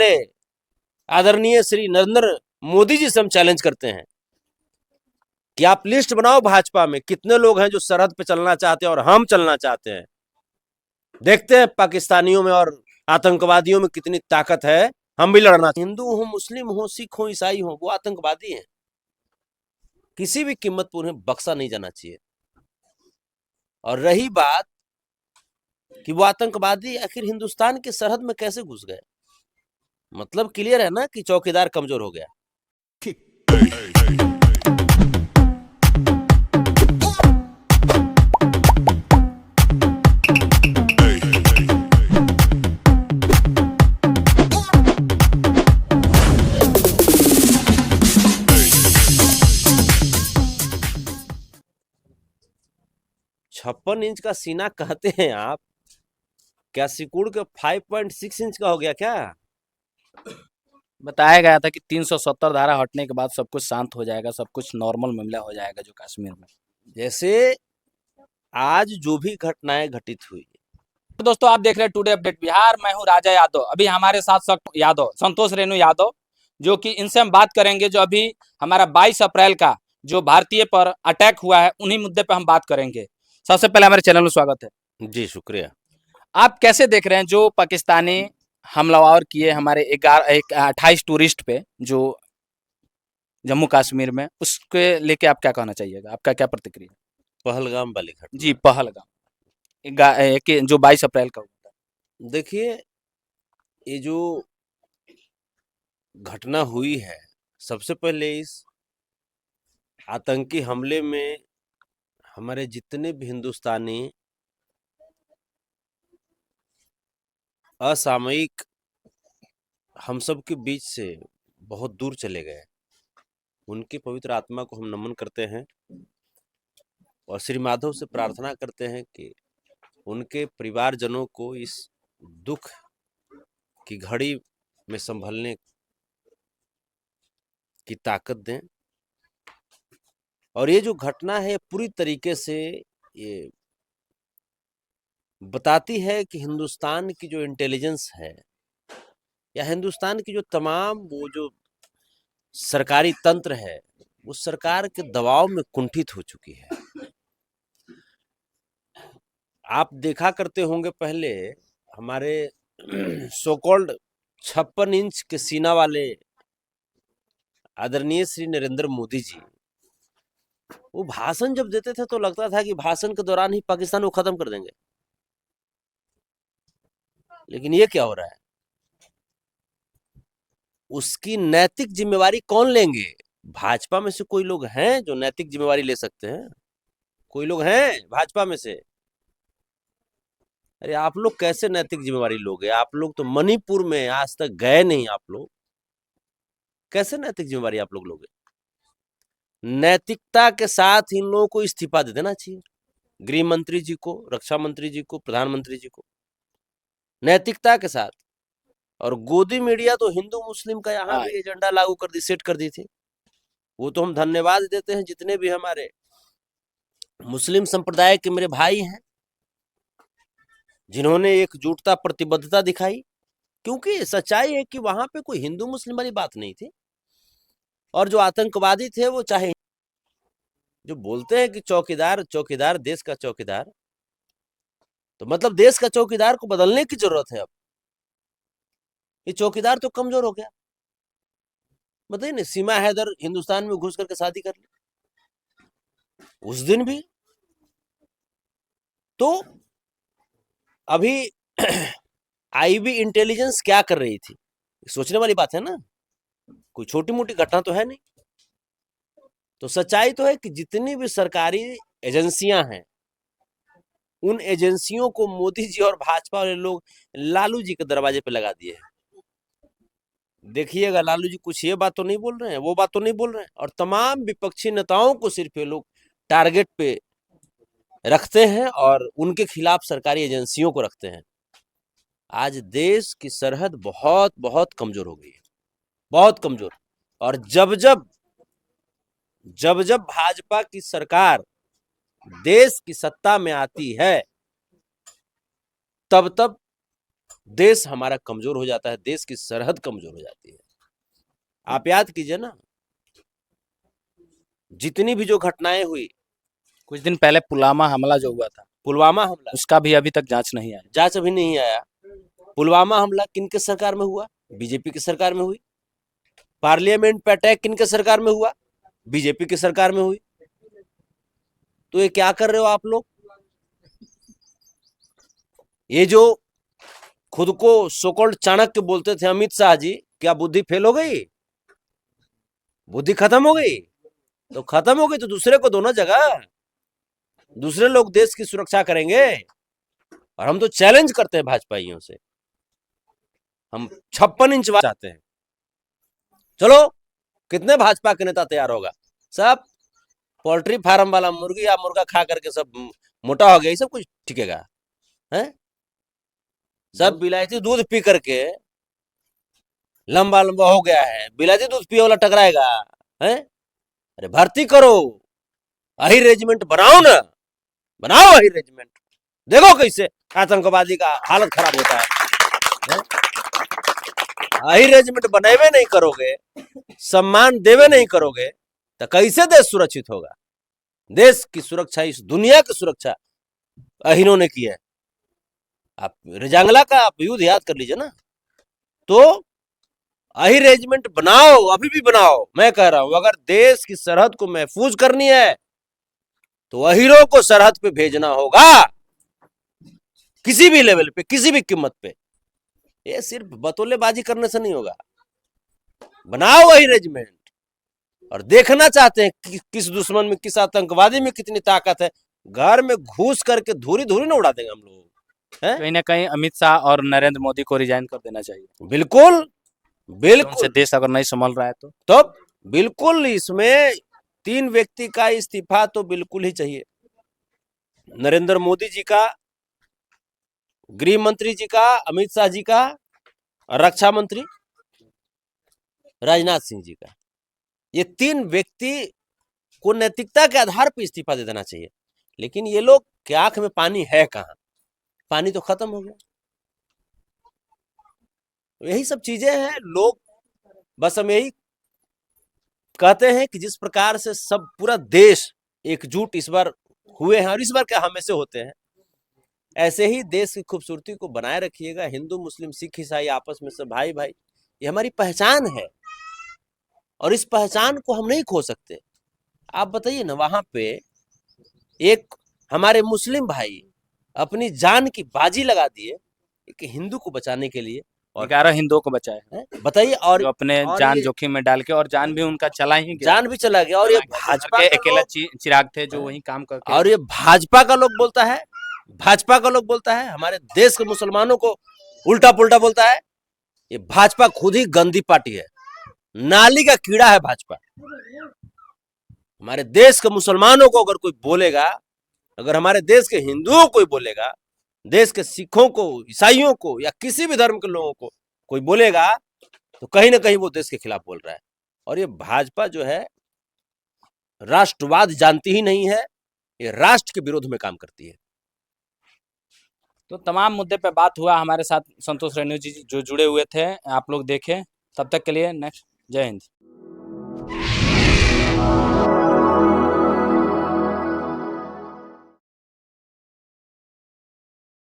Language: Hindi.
वाले आदरणीय श्री नरेंद्र मोदी जी से हम चैलेंज करते हैं कि आप लिस्ट बनाओ भाजपा में कितने लोग हैं जो सरहद पे चलना चाहते हैं और हम चलना चाहते हैं। देखते हैं पाकिस्तानियों में और आतंकवादियों में कितनी ताकत है। हम भी लड़ना, हिंदू हो, मुस्लिम हो, सिख हो, ईसाई हो, वो आतंकवादी हैं। किसी भी कीमत पर उन्हें बख्शा नहीं जाना चाहिए। और रही बात कि वो आतंकवादी आखिर हिंदुस्तान के सरहद में कैसे घुस गए, मतलब क्लियर है ना कि चौकीदार कमजोर हो गया। छप्पन इंच का सीना कहते हैं आप, क्या सिकुड़ के 5.6 इंच का हो गया क्या? बताया गया था कि 370 धारा हटने के बाद सब कुछ शांत हो जाएगा, सब कुछ नॉर्मल मामला हो जाएगा जो कश्मीर में। जैसे आज जो भी घटनाएं घटित हुई। तो दोस्तों आप देख रहे हैं टुडे अपडेट बिहार, मैं हूं राजा यादव। अभी हमारे साथ संतोष रेणु यादव, जो कि इनसे हम बात करेंगे जो अभी हमारा 22 अप्रैल का जो भारतीय पर अटैक हुआ है, उन्हीं मुद्दे पर हम बात करेंगे। सबसे पहले हमारे चैनल में स्वागत है जी, शुक्रिया। आप कैसे देख रहे हैं जो पाकिस्तानी हमलावर किए हमारे 28 टूरिस्ट पे जो जम्मू कश्मीर में, उसके लेके आप क्या कहना चाहिएगा, आपका क्या प्रतिक्रिया? पहलगाम वाली घटना, जी पहलगाम जो 22 अप्रैल का हुआ था। देखिए ये जो घटना हुई है, सबसे पहले इस आतंकी हमले में हमारे जितने भी हिंदुस्तानी असामयिक हम सब के बीच से बहुत दूर चले गए, उनकी पवित्र आत्मा को हम नमन करते हैं और श्री माधव से प्रार्थना करते हैं कि उनके परिवारजनों को इस दुख की घड़ी में संभलने की ताकत दें। और ये जो घटना है पूरी तरीके से ये बताती है कि हिंदुस्तान की जो इंटेलिजेंस है या हिंदुस्तान की जो तमाम वो जो सरकारी तंत्र है, वो सरकार के दबाव में कुंठित हो चुकी है। आप देखा करते होंगे पहले हमारे सो कॉल्ड 56 इंच के सीना वाले आदरणीय श्री नरेंद्र मोदी जी, वो भाषण जब देते थे तो लगता था कि भाषण के दौरान ही पाकिस्तान को खत्म कर देंगे। लेकिन ये क्या हो रहा है, उसकी नैतिक जिम्मेवारी कौन लेंगे? भाजपा में से कोई लोग हैं जो नैतिक जिम्मेवारी ले सकते हैं? कोई लोग हैं भाजपा में से? अरे आप लोग कैसे नैतिक जिम्मेवारी लोगे? आप लोग तो मणिपुर में आज तक गए नहीं, आप लोग कैसे नैतिक जिम्मेवारी आप लोग लोगे? नैतिकता के साथ इन लोगों को इस्तीफा दे देना चाहिए, गृह मंत्री जी को, रक्षा मंत्री जी को, प्रधानमंत्री जी को, नैतिकता के साथ। और गोदी मीडिया तो हिंदू मुस्लिम का यहाँ भी एजेंडा लागू कर दी, सेट कर दी थी। वो तो हम धन्यवाद देते हैं जितने भी हमारे मुस्लिम संप्रदाय के मेरे भाई हैं जिन्होंने एकजुटता प्रतिबद्धता दिखाई, क्योंकि सच्चाई है कि वहां पे कोई हिंदू मुस्लिम वाली बात नहीं थी। और जो आतंकवादी थे वो चाहे जो बोलते हैं कि चौकीदार चौकीदार देश का चौकीदार, तो मतलब देश का चौकीदार को बदलने की जरूरत है। अब ये चौकीदार तो कमजोर हो गया। बताइए ना, सीमा हैदर हिंदुस्तान में घुस करके शादी कर ली उस दिन भी। तो अभी आईबी इंटेलिजेंस क्या कर रही थी, सोचने वाली बात है ना, कोई छोटी मोटी घटना तो है नहीं। तो सच्चाई तो है कि जितनी भी सरकारी एजेंसियां हैं, उन एजेंसियों को मोदी जी और भाजपा वाले लोग लालू जी के दरवाजे पे लगा दिए हैं। देखिएगा लालू जी कुछ ये बात तो नहीं बोल रहे हैं, वो बात तो नहीं बोल रहे हैं, और तमाम विपक्षी नेताओं को सिर्फ ये लोग टारगेट पे रखते हैं और उनके खिलाफ सरकारी एजेंसियों को रखते हैं। आज देश की सरहद बहुत बहुत कमजोर हो गई है, बहुत कमजोर। और जब जब भाजपा की सरकार देश की सत्ता में आती है, तब देश हमारा कमजोर हो जाता है, देश की सरहद कमजोर हो जाती है। आप याद कीजिए ना, जितनी भी जो घटनाएं हुई, कुछ दिन पहले पुलवामा हमला जो हुआ था, पुलवामा हमला, उसका भी अभी तक जांच नहीं आया। जांच अभी नहीं आया। पुलवामा हमला किनके सरकार में हुआ? बीजेपी की सरकार में हुई। पार्लियामेंट पे अटैक किनके सरकार में हुआ? बीजेपी की सरकार में हुई। तो ये क्या कर रहे हो आप लोग? ये जो खुद को सोकॉल्ड चाणक्य बोलते थे अमित शाह जी, क्या बुद्धि फेल हो गई? बुद्धि खत्म हो गई? तो खत्म हो गई तो दूसरे को दो ना जगह, दूसरे लोग देश की सुरक्षा करेंगे। और हम तो चैलेंज करते हैं भाजपाइयों से, हम 56 इंच चाहते हैं। चलो, कितने भाजपा के नेता तैयार होगा? सब पोल्ट्री फार्म वाला मुर्गी या मुर्गा खा करके सब मोटा हो गया, ये सब कुछ टिकेगा है? सब बिलायती दूध पी करके लंबा लंबा हो गया है, बिलायती दूध पिए वाला टकराएगा है? अरे भर्ती करो, अही रेजिमेंट बनाओ ना, बनाओ अही रेजिमेंट, देखो कैसे आतंकवादी का हालत खराब होता है? अही रेजिमेंट बनेबे नहीं करोगे, सम्मान देवे नहीं करोगे, तो कैसे देश सुरक्षित होगा? देश की सुरक्षा, इस दुनिया की सुरक्षा अहीनों ने की है। आप रेजांगला का आप युद्ध याद कर लीजिए ना। तो अही रेजिमेंट बनाओ, अभी भी बनाओ। मैं कह रहा हूं, अगर देश की सरहद को महफूज करनी है तो अहीरों को सरहद पे भेजना होगा, किसी भी लेवल पे, किसी भी कीमत पे। ये सिर्फ बतौलेबाजी करने से नहीं होगा। बनाओ वही रेजिमेंट, और देखना चाहते हैं कि किस दुश्मन में, किस आतंकवादी में कितनी ताकत है। घर में घुस करके धूरी धूरी ना उड़ा देंगे हम लोग। कहीं ना कहीं अमित शाह और नरेंद्र मोदी को रिजाइन कर देना चाहिए। बिल्कुल उनसे बिल्कुल। देश अगर नहीं संभल रहा है तो बिल्कुल इसमें 3 व्यक्ति का इस्तीफा तो बिल्कुल ही चाहिए। नरेंद्र मोदी जी का, गृह मंत्री जी का, अमित शाह जी का, और रक्षा मंत्री राजनाथ सिंह जी का। ये 3 व्यक्ति को नैतिकता के आधार पर इस्तीफा दे देना चाहिए। लेकिन ये लोग के आंख में पानी है कहां? पानी तो खत्म हो गया। यही सब चीजें हैं। लोग बस हम यही कहते हैं कि जिस प्रकार से सब पूरा देश एकजुट इस बार हुए हैं, और इस बार क्या हमेशा होते हैं, ऐसे ही देश की खूबसूरती को बनाए रखिएगा। हिंदू मुस्लिम सिख ईसाई आपस में सब भाई भाई, ये हमारी पहचान है, और इस पहचान को हम नहीं खो सकते। आप बताइए ना, वहां पे एक हमारे मुस्लिम भाई अपनी जान की बाजी लगा दिए एक हिंदू को बचाने के लिए, और 11 हिंदुओं को बचाए हैं, बताइए। और जो अपने और जान ये जोखिम में डाल के, और जान भी उनका चला ही गया, जान भी चला गया। और ये भाजपा के का अकेला लोग, चिराग थे जो वही काम करके, और ये भाजपा का लोग बोलता है, भाजपा का लोग बोलता है हमारे देश के मुसलमानों को उल्टा पुल्टा बोलता है। ये भाजपा खुद ही गंदी पार्टी है, नाली का कीड़ा है भाजपा। हमारे देश के मुसलमानों को अगर कोई बोलेगा, अगर हमारे देश के हिंदुओं को कोई बोलेगा, देश के सिखों को, ईसाइयों को, या किसी भी धर्म के लोगों को कोई बोलेगा, तो कहीं ना कहीं वो देश के खिलाफ बोल रहा है। और ये भाजपा जो है राष्ट्रवाद जानती ही नहीं है, ये राष्ट्र के विरोध में काम करती है। तो तमाम मुद्दे पे बात हुआ। हमारे साथ संतोष रेणु जी जो जुड़े हुए थे, आप लोग देखें। तब तक के लिए नेक्स्ट, जय हिंद।